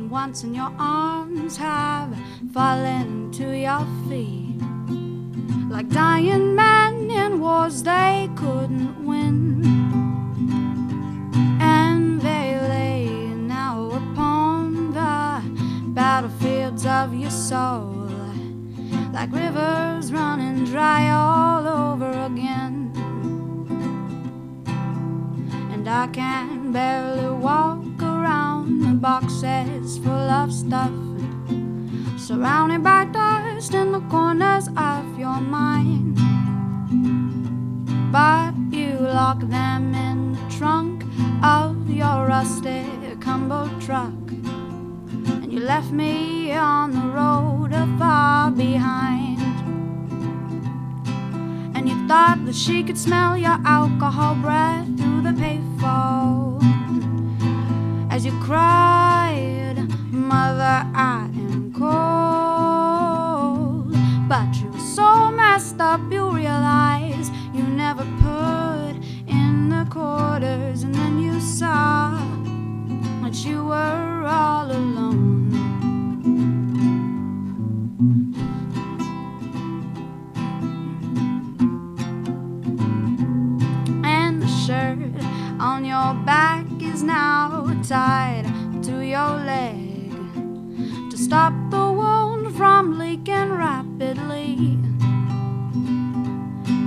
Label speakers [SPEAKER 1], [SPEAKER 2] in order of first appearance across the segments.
[SPEAKER 1] Once in your arms have fallen to your feet, like dying men in wars they couldn't win, and they lay now upon the battlefields of your soul, like rivers running dry all over again. And I can barely walk around the boxes full of stuff, surrounded by dust in the corners of your mind. But you lock them in the trunk of your rusted, humbled truck, and you left me on the road far behind. And you thought that she could smell your alcohol breath through the payphone as you cried, "Mother, I am cold." But you were so messed up you realized you never put in the quarters, and then you saw that you were all alone. And the shirt on your back is now tied to your leg to stop the wound from leaking rapidly.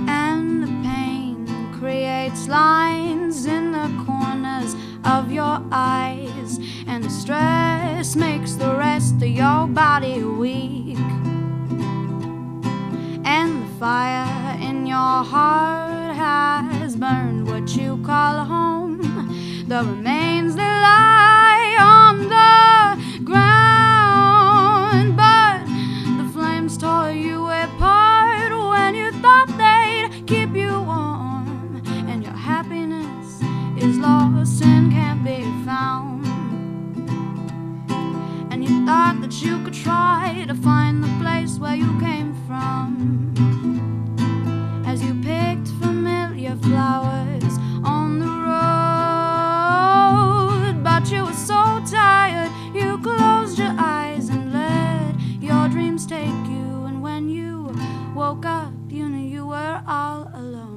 [SPEAKER 1] And the pain creates lines in the corners of your eyes, and the stress makes the rest of your body weak. And the fire in your heart has burned what you call home. The remains they lie on the ground, but the flames tore you apart when you thought they'd keep you warm, and your happiness is lost and can't be found. And you thought that you could try to find the place where you came from, as you picked familiar flowers on the road. But you were so tired you closed your eyes and let your dreams take you, and when you woke up you knew you were all alone.